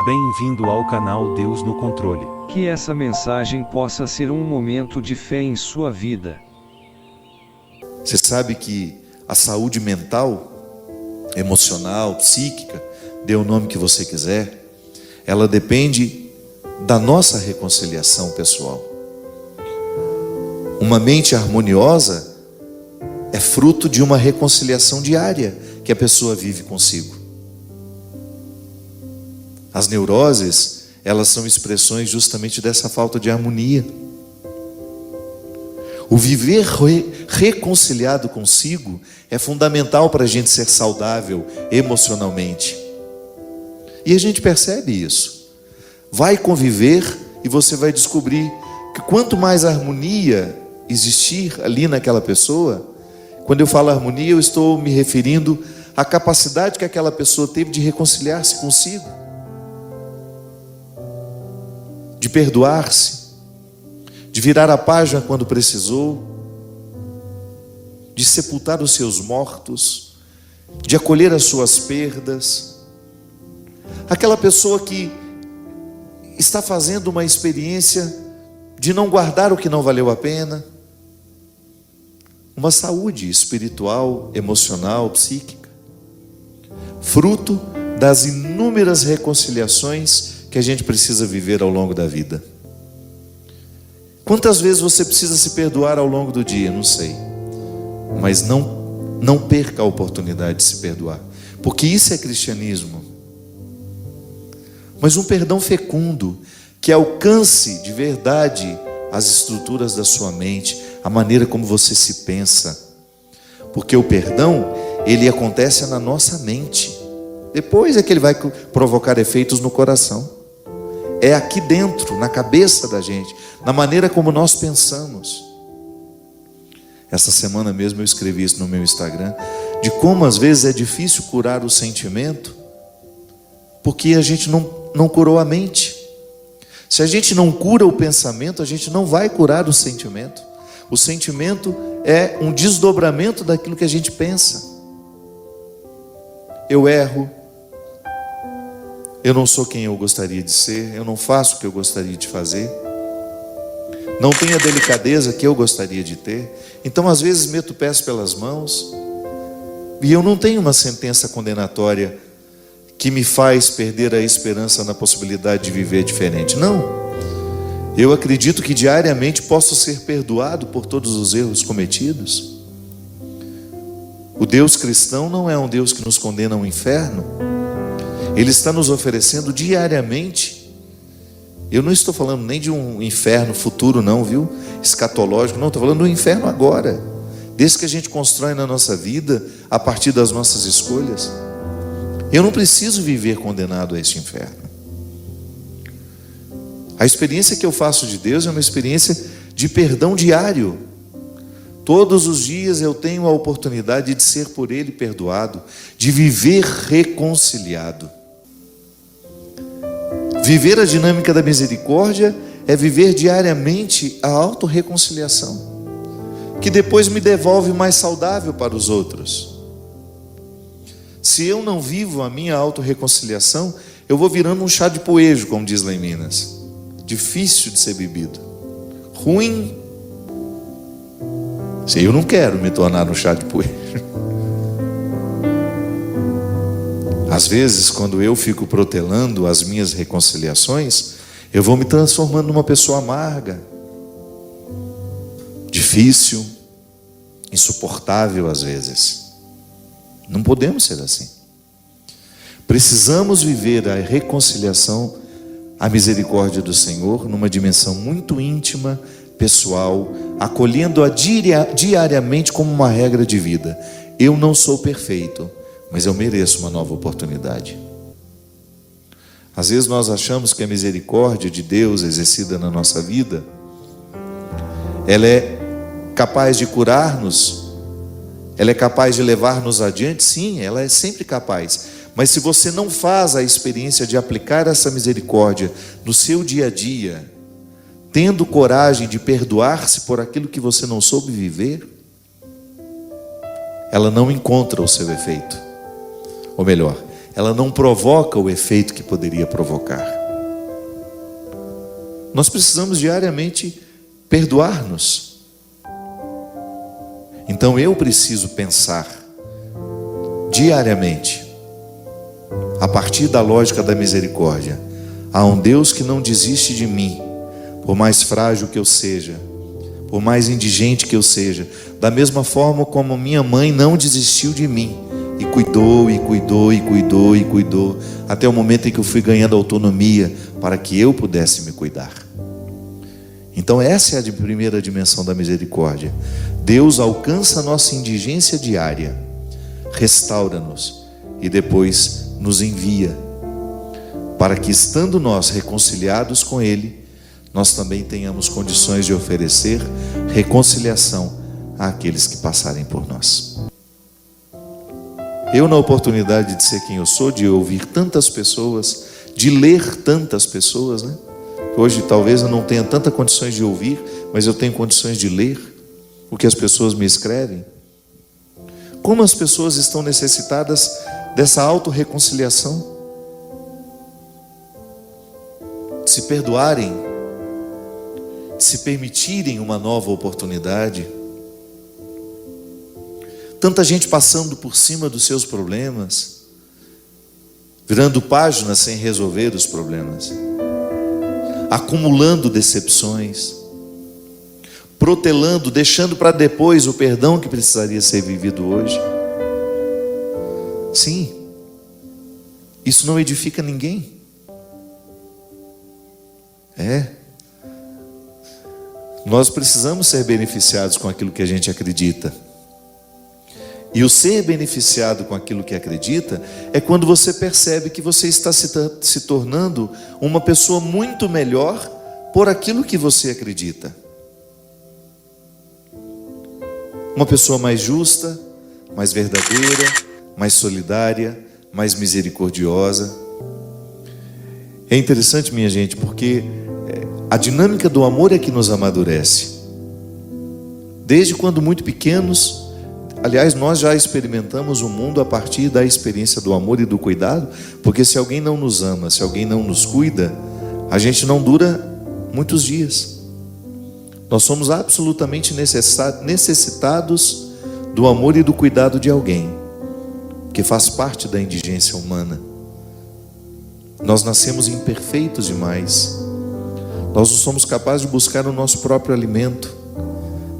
Bem-vindo ao canal Deus no Controle. Que essa mensagem possa ser um momento de fé em sua vida. Você sabe que a saúde mental, emocional, psíquica, dê o nome que você quiser, ela depende da nossa reconciliação pessoal. Uma mente harmoniosa é fruto de uma reconciliação diária que a pessoa vive consigo. As neuroses, elas são expressões justamente dessa falta de harmonia. O viver reconciliado consigo é fundamental para a gente ser saudável emocionalmente. E a gente percebe isso. Vai conviver e você vai descobrir que quanto mais harmonia existir ali naquela pessoa, quando eu falo harmonia, eu estou me referindo à capacidade que aquela pessoa teve de reconciliar-se consigo, de perdoar-se, de virar a página quando precisou, de sepultar os seus mortos, de acolher as suas perdas. Aquela pessoa que está fazendo uma experiência de não guardar o que não valeu a pena, uma saúde espiritual, emocional, psíquica, fruto das inúmeras reconciliações que a gente precisa viver ao longo da vida. Quantas vezes você precisa se perdoar ao longo do dia? Não sei. Mas não perca a oportunidade de se perdoar, porque isso é cristianismo. Mas um perdão fecundo, que alcance de verdade as estruturas da sua mente, a maneira como você se pensa. Porque o perdão, ele acontece na nossa mente. Depois é que ele vai provocar efeitos no coração. É aqui dentro, na cabeça da gente, na maneira como nós pensamos. Essa semana mesmo eu escrevi isso no meu Instagram, de como às vezes é difícil curar o sentimento, porque a gente não curou a mente. Se a gente não cura o pensamento, a gente não vai curar o sentimento. O sentimento é um desdobramento daquilo que a gente pensa. Eu erro, eu não sou quem eu gostaria de ser, eu não faço o que eu gostaria de fazer, não tenho a delicadeza que eu gostaria de ter. Então às vezes meto pés pelas mãos, e eu não tenho uma sentença condenatória que me faz perder a esperança na possibilidade de viver diferente. Não, eu acredito que diariamente posso ser perdoado por todos os erros cometidos. O Deus cristão não é um Deus que nos condena ao inferno. Ele está nos oferecendo diariamente. Eu não estou falando nem de um inferno futuro não, viu? Escatológico, não, estou falando do inferno agora. Desse que a gente constrói na nossa vida, a partir das nossas escolhas. Eu não preciso viver condenado a este inferno. A experiência que eu faço de Deus é uma experiência de perdão diário. Todos os dias eu tenho a oportunidade de ser por Ele perdoado, de viver reconciliado. Viver a dinâmica da misericórdia é viver diariamente a autorreconciliação, que depois me devolve mais saudável para os outros. Se eu não vivo a minha autorreconciliação, eu vou virando um chá de poejo, como diz lá em Minas. Difícil de ser bebido, ruim. Se eu não quero me tornar um chá de poejo. Às vezes, quando eu fico protelando as minhas reconciliações, eu vou me transformando numa pessoa amarga, difícil, insuportável às vezes. Não podemos ser assim. Precisamos viver a reconciliação, a misericórdia do Senhor numa dimensão muito íntima, pessoal, acolhendo-a diariamente como uma regra de vida. Eu não sou perfeito, mas eu mereço uma nova oportunidade. Às vezes nós achamos que a misericórdia de Deus exercida na nossa vida, ela é capaz de curar-nos, ela é capaz de levar-nos adiante. Sim, ela é sempre capaz. Mas se você não faz a experiência de aplicar essa misericórdia no seu dia a dia, tendo coragem de perdoar-se por aquilo que você não soube viver, ela não encontra o seu efeito. Ou melhor, ela não provoca o efeito que poderia provocar. Nós precisamos diariamente perdoar-nos. Então eu preciso pensar diariamente, a partir da lógica da misericórdia: há um Deus que não desiste de mim, por mais frágil que eu seja, por mais indigente que eu seja, da mesma forma como minha mãe não desistiu de mim, e cuidou, e cuidou, e cuidou, e cuidou, até o momento em que eu fui ganhando autonomia para que eu pudesse me cuidar. Então essa é a primeira dimensão da misericórdia. Deus alcança a nossa indigência diária, restaura-nos e depois nos envia, para que, estando nós reconciliados com Ele, nós também tenhamos condições de oferecer reconciliação àqueles que passarem por nós. Eu, na oportunidade de ser quem eu sou, de ouvir tantas pessoas, de ler tantas pessoas, né? Hoje talvez eu não tenha tantas condições de ouvir, mas eu tenho condições de ler o que as pessoas me escrevem. Como as pessoas estão necessitadas dessa autorreconciliação, de se perdoarem, de se permitirem uma nova oportunidade. Tanta gente passando por cima dos seus problemas, virando páginas sem resolver os problemas, acumulando decepções, protelando, deixando para depois o perdão que precisaria ser vivido hoje. Sim, isso não edifica ninguém. Nós precisamos ser beneficiados com aquilo que a gente acredita. E o ser beneficiado com aquilo que acredita é quando você percebe que você está se tornando uma pessoa muito melhor por aquilo que você acredita. Uma pessoa mais justa, mais verdadeira, mais solidária, mais misericordiosa. É interessante, minha gente, porque a dinâmica do amor é que nos amadurece. Desde quando muito pequenos, aliás, nós já experimentamos o mundo a partir da experiência do amor e do cuidado, porque se alguém não nos ama, se alguém não nos cuida, a gente não dura muitos dias. Nós somos absolutamente necessitados do amor e do cuidado de alguém, que faz parte da indigência humana. Nós nascemos imperfeitos demais. Nós não somos capazes de buscar o nosso próprio alimento.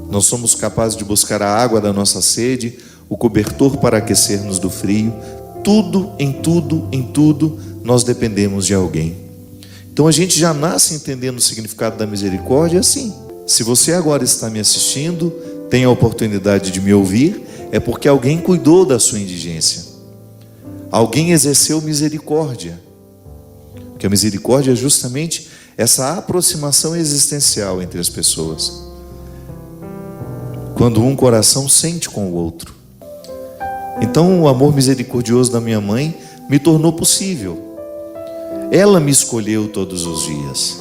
Nós somos capazes de buscar a água da nossa sede, o cobertor para aquecer-nos do frio. Tudo, em tudo, nós dependemos de alguém. Então a gente já nasce entendendo o significado da misericórdia assim. Se você agora está me assistindo, tem a oportunidade de me ouvir, é porque alguém cuidou da sua indigência. Alguém exerceu misericórdia. Porque a misericórdia é justamente essa aproximação existencial entre as pessoas. Quando um coração sente com o outro. Então o amor misericordioso da minha mãe me tornou possível. Ela me escolheu todos os dias.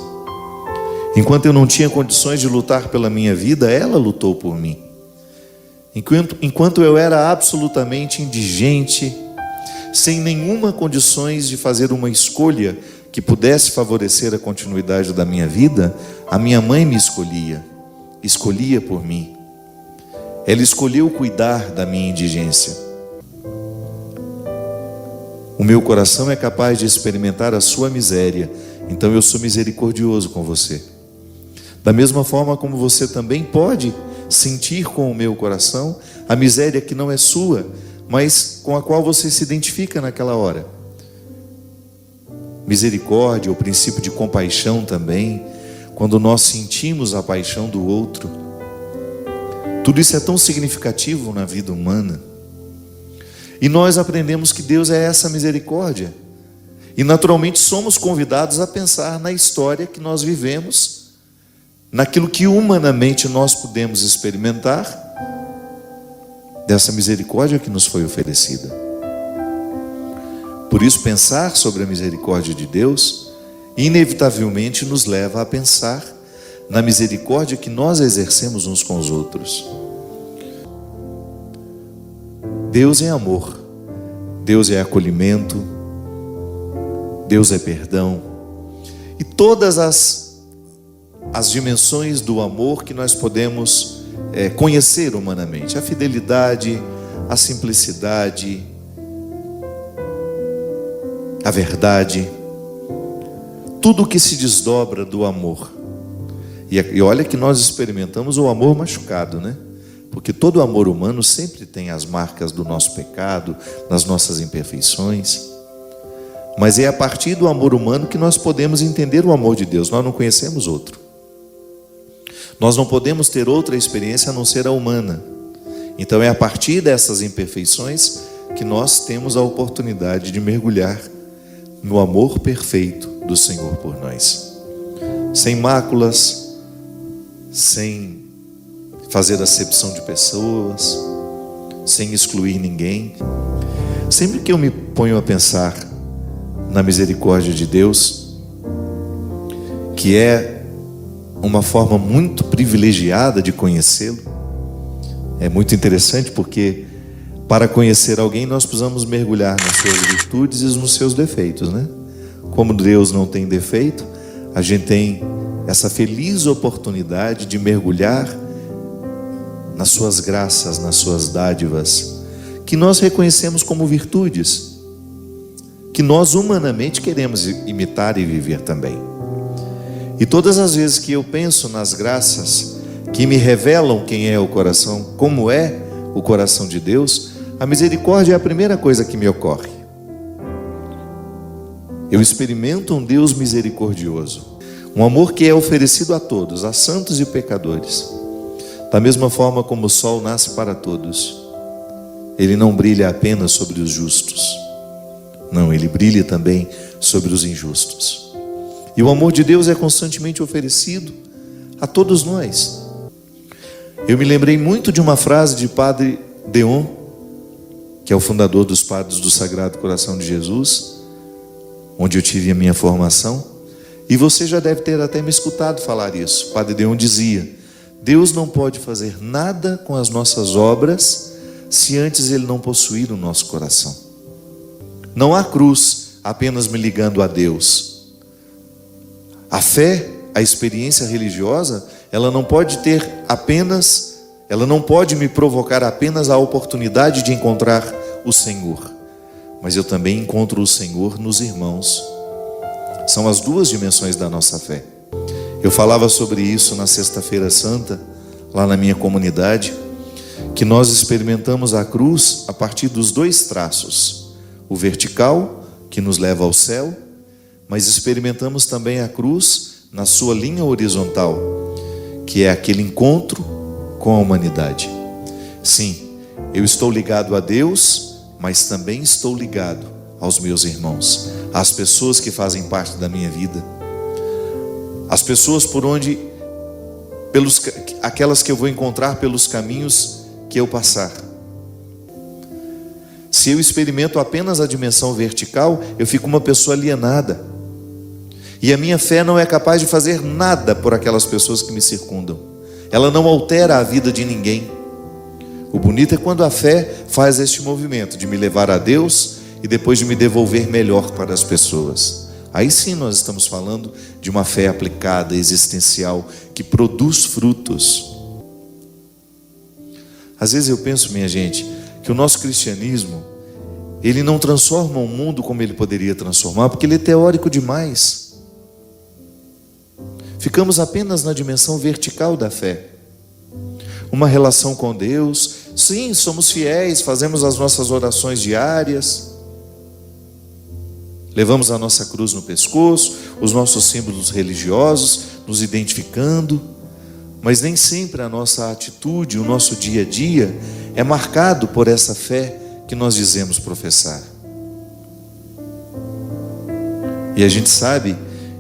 Enquanto eu não tinha condições de lutar pela minha vida, ela lutou por mim. Enquanto eu era absolutamente indigente, sem nenhuma condições de fazer uma escolha que pudesse favorecer a continuidade da minha vida, a minha mãe me escolhia por mim. Ela escolheu cuidar da minha indigência. O meu coração é capaz de experimentar a sua miséria, então eu sou misericordioso com você. Da mesma forma como você também pode sentir com o meu coração a miséria que não é sua, mas com a qual você se identifica naquela hora. Misericórdia, o princípio de compaixão também, quando nós sentimos a paixão do outro. Tudo isso é tão significativo na vida humana. E nós aprendemos que Deus é essa misericórdia. E naturalmente somos convidados a pensar na história que nós vivemos, naquilo que humanamente nós podemos experimentar dessa misericórdia que nos foi oferecida. Por isso, pensar sobre a misericórdia de Deus inevitavelmente nos leva a pensar na misericórdia que nós exercemos uns com os outros. Deus é amor, Deus é acolhimento, Deus é perdão. E todas as dimensões do amor que nós podemos conhecer humanamente. A fidelidade, a simplicidade, a verdade. Tudo que se desdobra do amor. E olha que nós experimentamos o amor machucado, né? Porque todo amor humano sempre tem as marcas do nosso pecado, das nossas imperfeições. Mas é a partir do amor humano que nós podemos entender o amor de Deus. Nós não conhecemos outro. Nós não podemos ter outra experiência a não ser a humana. Então é a partir dessas imperfeições que nós temos a oportunidade de mergulhar no amor perfeito do Senhor por nós. Sem máculas, sem fazer acepção de pessoas, sem excluir ninguém. Sempre que eu me ponho a pensar na misericórdia de Deus, que é uma forma muito privilegiada de conhecê-lo, é muito interessante porque para conhecer alguém nós precisamos mergulhar nas suas virtudes e nos seus defeitos, né? Como Deus não tem defeito, a gente tem essa feliz oportunidade de mergulhar nas suas graças, nas suas dádivas, que nós reconhecemos como virtudes, que nós humanamente queremos imitar e viver também. E todas as vezes que eu penso nas graças que me revelam quem é o coração, como é o coração de Deus, a misericórdia é a primeira coisa que me ocorre. Eu experimento um Deus misericordioso, um amor que é oferecido a todos, a santos e pecadores. Da mesma forma como o sol nasce para todos, ele não brilha apenas sobre os justos. Não, ele brilha também sobre os injustos. E o amor de Deus é constantemente oferecido a todos nós. Eu me lembrei muito de uma frase de Padre Deon, que é o fundador dos Padres do Sagrado Coração de Jesus, onde eu tive a minha formação. E você já deve ter até me escutado falar isso. Padre Deon dizia: Deus não pode fazer nada com as nossas obras se antes Ele não possuir o nosso coração. Não há cruz apenas me ligando a Deus. A fé, a experiência religiosa, ela não pode me provocar apenas a oportunidade de encontrar o Senhor. Mas eu também encontro o Senhor nos irmãos. São as duas dimensões da nossa fé. Eu falava sobre isso na Sexta-feira Santa, lá na minha comunidade, que nós experimentamos a cruz a partir dos dois traços. O vertical, que nos leva ao céu, mas experimentamos também a cruz na sua linha horizontal, que é aquele encontro com a humanidade. Sim, eu estou ligado a Deus, mas também estou ligado aos meus irmãos, às pessoas que fazem parte da minha vida, as pessoas aquelas que eu vou encontrar pelos caminhos que eu passar. Se eu experimento apenas a dimensão vertical, eu fico uma pessoa alienada, e a minha fé não é capaz de fazer nada por aquelas pessoas que me circundam. Ela não altera a vida de ninguém. O bonito é quando a fé faz este movimento de me levar a Deus e depois de me devolver melhor para as pessoas. Aí sim nós estamos falando de uma fé aplicada, existencial, que produz frutos. Às vezes eu penso, minha gente, que o nosso cristianismo, ele não transforma o mundo como ele poderia transformar, porque ele é teórico demais. Ficamos apenas na dimensão vertical da fé. Uma relação com Deus. Sim, somos fiéis, fazemos as nossas orações diárias, levamos a nossa cruz no pescoço, os nossos símbolos religiosos, nos identificando, mas nem sempre a nossa atitude, o nosso dia a dia é marcado por essa fé que nós dizemos professar. E a gente sabe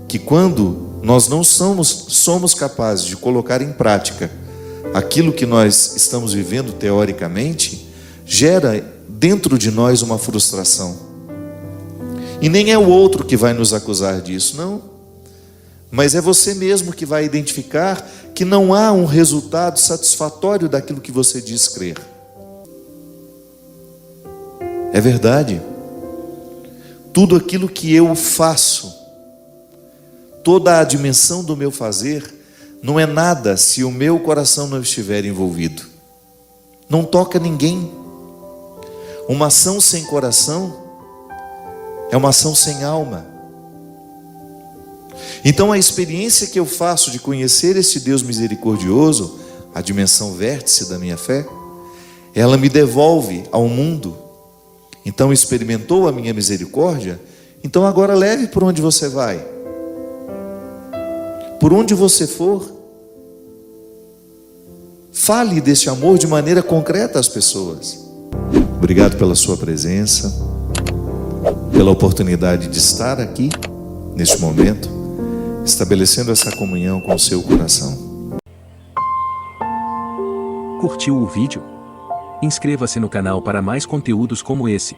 que quando nós não somos capazes de colocar em prática aquilo que nós estamos vivendo teoricamente, gera dentro de nós uma frustração. E nem é o outro que vai nos acusar disso, não. Mas é você mesmo que vai identificar que não há um resultado satisfatório daquilo que você diz crer. É verdade. tudo aquilo que eu faço, toda a dimensão do meu fazer, não é nada se o meu coração não estiver envolvido. Não toca ninguém. Uma ação sem coração é uma ação sem alma. Então a experiência que eu faço de conhecer esse Deus misericordioso, a dimensão vértice da minha fé, ela me devolve ao mundo. Então experimentou a minha misericórdia, então agora leve por onde você vai. Por onde você for, fale deste amor de maneira concreta às pessoas. Obrigado pela sua presença, pela oportunidade de estar aqui, neste momento, estabelecendo essa comunhão com o seu coração. Curtiu o vídeo? Inscreva-se no canal para mais conteúdos como esse.